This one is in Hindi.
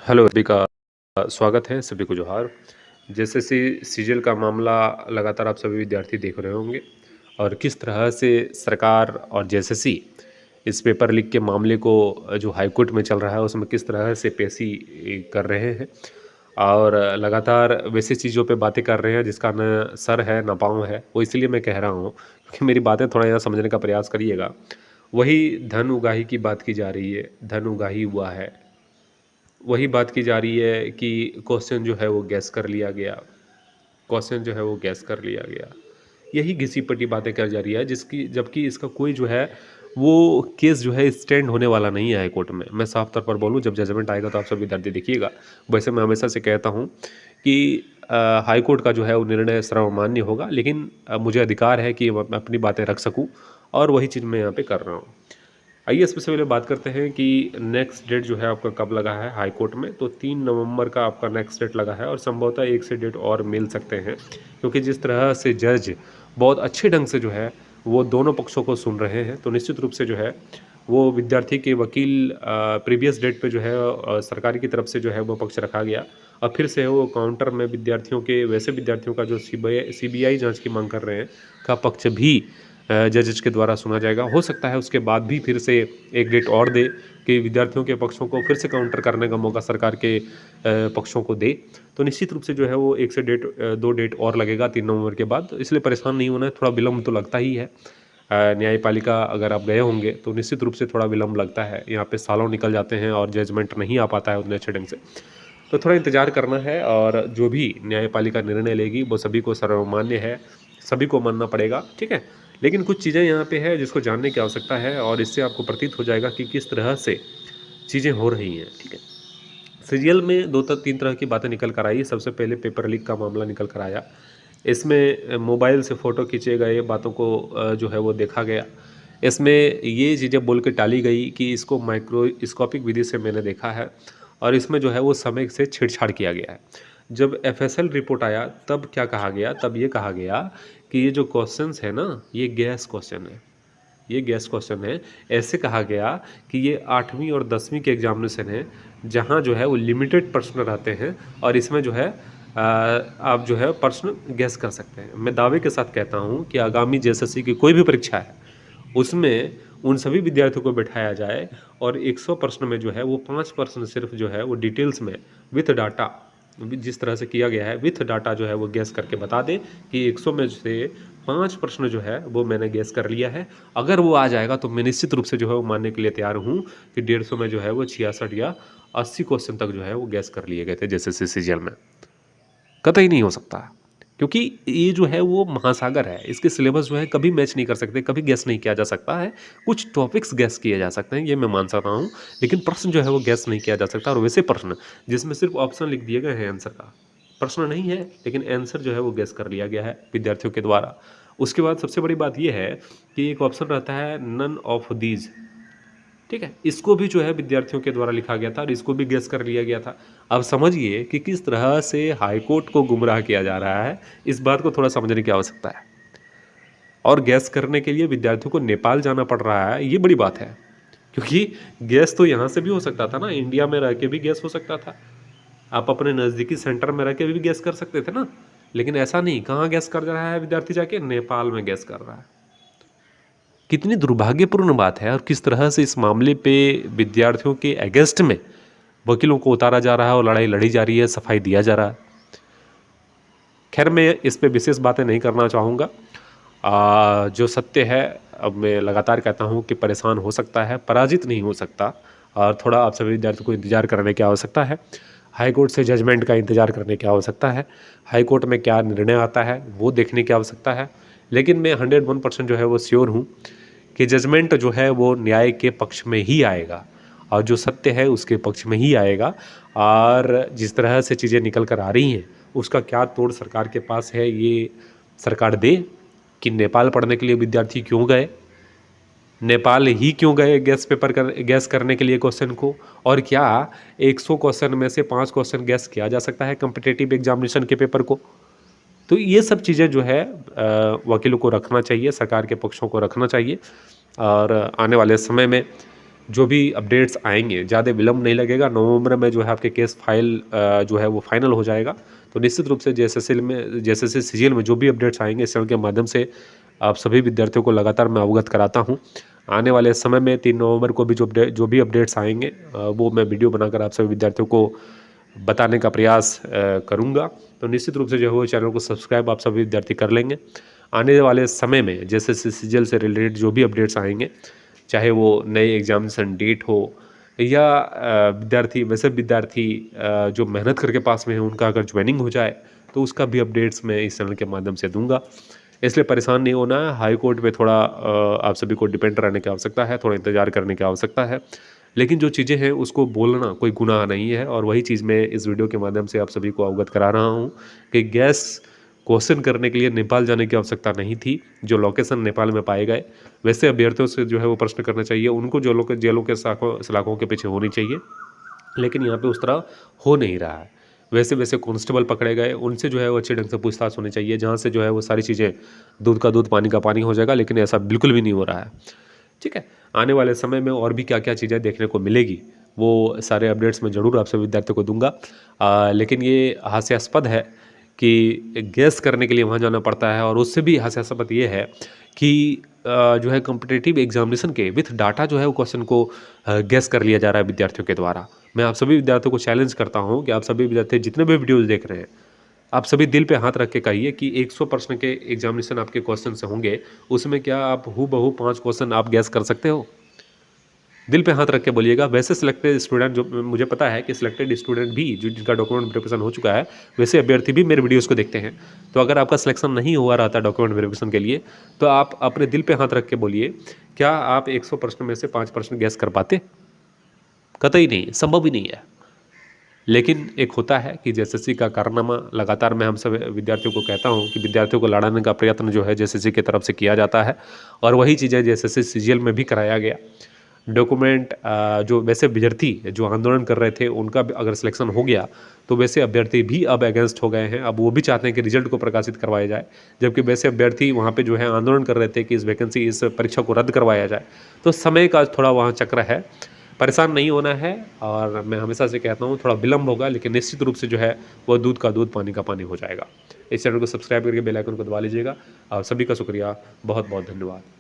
हेलो, सभी का स्वागत है, सभी को जोहार। जेएसएससी सीजीएल का मामला लगातार आप सभी विद्यार्थी देख रहे होंगे और किस तरह से सरकार और जेएसएससी इस पेपर लीक के मामले को जो हाई कोर्ट में चल रहा है उसमें किस तरह से पेशी कर रहे हैं और लगातार वैसी चीज़ों पे बातें कर रहे हैं जिसका न सर है न पाँव है। वो इसलिए मैं कह रहा हूँ क्योंकि मेरी बातें थोड़ा यहाँ समझने का प्रयास करिएगा। वही धन उगाही की बात की जा रही है, धन उगाही हुआ है। वही बात की जा रही है कि क्वेश्चन जो है वो गैस कर लिया गया, क्वेश्चन जो है वो गैस कर लिया गया। यही घिसी-पिटी बातें कर जा रही है जिसकी जबकि इसका कोई जो है वो केस जो है स्टैंड होने वाला नहीं है हाई कोर्ट में। मैं साफ तौर पर बोलूँ, जब जजमेंट आएगा तो आप सब विद्यार्थी देखिएगा। वैसे मैं हमेशा से कहता हूँ कि हाई कोर्ट का जो है वो निर्णय सर्वमान्य होगा, लेकिन मुझे अधिकार है कि मैं अपनी बातें रख सकूँ और वही चीज़ मैं यहाँ पे कर रहा हूँ। आइए सबसे पहले बात करते हैं कि नेक्स्ट डेट जो है आपका कब लगा है हाई कोर्ट में। तो 3 नवंबर का आपका नेक्स्ट डेट लगा है और संभवतः एक से डेट और मिल सकते हैं, क्योंकि जिस तरह से जज बहुत अच्छे ढंग से जो है वो दोनों पक्षों को सुन रहे हैं, तो निश्चित रूप से जो है वो विद्यार्थी के वकील प्रीवियस डेट पे जो है सरकार की तरफ से जो है वो पक्ष रखा गया और फिर से वो काउंटर में विद्यार्थियों के, वैसे विद्यार्थियों का जो सीबीआई जांच की मांग कर रहे हैं का पक्ष भी जजेस के द्वारा सुना जाएगा। हो सकता है उसके बाद भी फिर से एक डेट और दे कि विद्यार्थियों के पक्षों को फिर से काउंटर करने का मौका सरकार के पक्षों को दे। तो निश्चित रूप से जो है वो एक से दो डेट और लगेगा 3 नवंबर के बाद। तो इसलिए परेशान नहीं होना है, थोड़ा विलम्ब तो लगता ही है। न्यायपालिका अगर आप गए होंगे तो निश्चित रूप से थोड़ा विलम्ब लगता है। यहाँ पे सालों निकल जाते हैं और जजमेंट नहीं आ पाता है उतने अच्छे ढंग से। तो थोड़ा इंतज़ार करना है और जो भी न्यायपालिका निर्णय लेगी वो सभी को सर्वमान्य है, सभी को मानना पड़ेगा, ठीक है। लेकिन कुछ चीज़ें यहाँ पे है जिसको जानने की आवश्यकता है और इससे आपको प्रतीत हो जाएगा कि किस तरह से चीज़ें हो रही हैं, ठीक है। सीरियल में 2-3 तरह की बातें निकल कर आई। सबसे पहले पेपर लीक का मामला निकल कर आया। इसमें मोबाइल से फ़ोटो खींचे गए बातों को जो है वो देखा गया। इसमें ये चीज़ें बोल के टाली गई कि इसको माइक्रोस्कोपिक विधि से मैंने देखा है और इसमें जो है वो समय से छेड़छाड़ किया गया है। जब एफएसएल रिपोर्ट आया तब क्या कहा गया, तब ये कहा गया कि ये जो क्वेश्चंस है ना, ये गैस क्वेश्चन है, ये गैस क्वेश्चन है। ऐसे कहा गया कि ये 8वीं और 10वीं के एग्जामिनेशन है, जहाँ जो है वो लिमिटेड प्रश्न रहते हैं और इसमें जो है आप जो है प्रश्न गैस कर सकते हैं। मैं दावे के साथ कहता हूँ कि आगामी जेएसएससी की कोई भी परीक्षा है, उसमें उन सभी विद्यार्थियों को बैठाया जाए और 100 प्रश्न में जो है वो 5 प्रश्न सिर्फ जो है वो डिटेल्स में विथ डाटा, जिस तरह से किया गया है विथ डाटा जो है वो गैस करके बता दें कि 100 में से 5 प्रश्न जो है वो मैंने गैस कर लिया है। अगर वो आ जाएगा तो मैं निश्चित रूप से जो है वो मानने के लिए तैयार हूँ कि 150 में जो है वो 66 या 80 क्वेश्चन तक जो है वो गैस कर लिए गए थे जेएसएससी सीजीएल में। कतई नहीं हो सकता, क्योंकि ये जो है वो महासागर है। इसके सिलेबस जो है कभी मैच नहीं कर सकते, कभी गैस नहीं किया जा सकता है। कुछ टॉपिक्स गैस किए जा सकते हैं, ये मैं मान सकता हूँ, लेकिन प्रश्न जो है वो गैस नहीं किया जा सकता। और वैसे प्रश्न जिसमें सिर्फ ऑप्शन लिख दिए गए हैं, आंसर का प्रश्न नहीं है, लेकिन आंसर जो है वो गैस कर लिया गया है विद्यार्थियों के द्वारा। उसके बाद सबसे बड़ी बात यह है कि एक ऑप्शन रहता है नन ऑफ दीज, ठीक है। इसको भी जो है विद्यार्थियों के द्वारा लिखा गया था और इसको भी गैस कर लिया गया था। अब समझिए कि किस तरह से हाई कोर्ट को गुमराह किया जा रहा है, इस बात को थोड़ा समझने की आवश्यकता है। और गैस करने के लिए विद्यार्थियों को नेपाल जाना पड़ रहा है, ये बड़ी बात है, क्योंकि गैस तो यहाँ से भी हो सकता था ना, इंडिया में रह के भी गैस हो सकता था। आप अपने नज़दीकी सेंटर में रह के भी गैस कर सकते थे ना, लेकिन ऐसा नहीं। कहाँ गैस कर रहा है विद्यार्थी जाके? नेपाल में गैस कर रहा है। कितनी दुर्भाग्यपूर्ण बात है और किस तरह से इस मामले पे विद्यार्थियों के अगेंस्ट में वकीलों को उतारा जा रहा है और लड़ाई लड़ी जा रही है, सफाई दिया जा रहा है। खैर, मैं इस पे विशेष बातें नहीं करना चाहूँगा। जो सत्य है, अब मैं लगातार कहता हूँ कि परेशान हो सकता है, पराजित नहीं हो सकता और थोड़ा आप सभी विद्यार्थियों को इंतजार करने की आवश्यकता है। हाई कोर्ट से जजमेंट का इंतजार करने की आवश्यकता है। हाई कोर्ट में क्या निर्णय आता है वो देखने की आवश्यकता है। लेकिन मैं 101% जो है वो श्योर हूँ कि जजमेंट जो है वो न्याय के पक्ष में ही आएगा और जो सत्य है उसके पक्ष में ही आएगा। और जिस तरह से चीज़ें निकल कर आ रही हैं उसका क्या तोड़ सरकार के पास है, ये सरकार दे। कि नेपाल पढ़ने के लिए विद्यार्थी क्यों गए, नेपाल ही क्यों गए गैस करने के लिए क्वेश्चन को, और क्या 100 क्वेश्चन में से 5 क्वेश्चन गैस किया जा सकता है कॉम्पिटिटिव एग्जामिनेशन के पेपर को। तो ये सब चीज़ें जो है वकीलों को रखना चाहिए, सरकार के पक्षों को रखना चाहिए और आने वाले समय में जो भी अपडेट्स आएँगे, ज़्यादा विलंब नहीं लगेगा, नवंबर में जो है आपके केस फाइल जो है वो फाइनल हो जाएगा। तो निश्चित रूप से जेएसएससी सीजीएल में जो भी अपडेट्स आएँगे, इस चैनल के माध्यम से आप सभी विद्यार्थियों को लगातार मैं अवगत कराता हूँ। आने वाले समय में 3 नवंबर को भी जो भी अपडेट्स आएँगे वो मैं वीडियो बनाकर आप सभी विद्यार्थियों को बताने का प्रयास करूँगा। तो निश्चित रूप से जो है वो चैनल को सब्सक्राइब आप सभी विद्यार्थी कर लेंगे। आने वाले समय में जेएसएससी सीजीएल से रिलेटेड जो भी अपडेट्स आएँगे, चाहे वो नए एग्जामिनेशन डेट हो या वैसे विद्यार्थी जो मेहनत करके पास में हैं उनका अगर ज्वाइनिंग हो जाए तो उसका भी अपडेट्स मैं इस चैनल के माध्यम से दूंगा। इसलिए परेशान नहीं होना है। हाई कोर्ट पे थोड़ा आप सभी को डिपेंड रहने की आवश्यकता है, थोड़ा इंतजार करने की आवश्यकता है। लेकिन जो चीज़ें हैं उसको बोलना कोई गुनाह नहीं है और वही चीज़ मैं इस वीडियो के माध्यम से आप सभी को अवगत करा रहा हूँ कि गैस क्वेश्चन करने के लिए नेपाल जाने की आवश्यकता नहीं थी। जो लोकेशन नेपाल में पाए गए, वैसे अभ्यर्थियों से जो है वो प्रश्न करना चाहिए। उनको जेलों के सलाखों के पीछे होनी चाहिए, लेकिन यहाँ पे उस तरह हो नहीं रहा है। वैसे कांस्टेबल पकड़े गए, उनसे जो है वो अच्छे ढंग से पूछताछ होनी चाहिए, जहाँ से जो है वो सारी चीज़ें दूध का दूध, पानी का पानी हो जाएगा, लेकिन ऐसा बिल्कुल भी नहीं हो रहा है। ठीक है? आने वाले समय में और भी क्या-क्या चीज़ें देखने को मिलेगी, वो सारे अपडेट्स मैं ज़रूर आप सभी विद्यार्थियों को दूँगा। लेकिन ये हास्यास्पद है कि गेस करने के लिए वहाँ जाना पड़ता है और उससे भी हास्यास्पद ये है कि जो है कॉम्पिटिटिव एग्जामिनेशन के विथ डाटा जो है वो क्वेश्चन को गेस कर लिया जा रहा है विद्यार्थियों के द्वारा। मैं आप सभी विद्यार्थियों को चैलेंज करता हूँ कि आप सभी विद्यार्थी जितने भी वीडियोज़ देख रहे हैं, आप सभी दिल पे हाथ रख के कहिए कि 100 प्रश्न के एग्जामिनेशन आपके क्वेश्चन से होंगे, उसमें क्या आप हूबहू 5 क्वेश्चन आप गेस कर सकते हो? दिल पे हाथ रख के बोलिएगा। वैसे सिलेक्टेड स्टूडेंट जो मुझे पता है कि सिलेक्टेड स्टूडेंट भी जो जिनका डॉक्यूमेंट वेरिफिकेशन हो चुका है, वैसे अभ्यर्थी भी मेरे वीडियोज़ को देखते हैं। तो अगर आपका सिलेक्शन नहीं हुआ रहता डॉक्यूमेंट वेरिफिकेशन के लिए, तो आप अपने दिल पे हाथ रख के बोलिए, क्या आप 100 प्रश्न में से 5 प्रश्न गेस कर पाते? कतई नहीं, संभव ही नहीं है। लेकिन एक होता है कि जेएसएससी का कारनामा लगातार मैं हम सब विद्यार्थियों को कहता हूँ कि विद्यार्थियों को लड़ाने का प्रयत्न जो है जेएसएससी की तरफ से किया जाता है और वही चीज़ें जेएसएससी सीजीएल में भी कराया गया। डॉक्यूमेंट जो वैसे विद्यार्थी जो आंदोलन कर रहे थे उनका भी अगर सिलेक्शन हो गया, तो वैसे अभ्यर्थी भी अब अगेंस्ट हो गए हैं। अब वो भी चाहते हैं कि रिजल्ट को प्रकाशित करवाया जाए, जबकि वैसे अभ्यर्थी वहाँ पे जो है आंदोलन कर रहे थे कि इस परीक्षा को रद्द करवाया जाए। तो समय का थोड़ा वहाँ चक्र है, परेशान नहीं होना है और मैं हमेशा से कहता हूँ थोड़ा विलम्ब होगा, लेकिन निश्चित रूप से जो है वो दूध का दूध, पानी का पानी हो जाएगा। इस चैनल को सब्सक्राइब करके बेल आइकन को दबा लीजिएगा। आप सभी का शुक्रिया, बहुत बहुत धन्यवाद।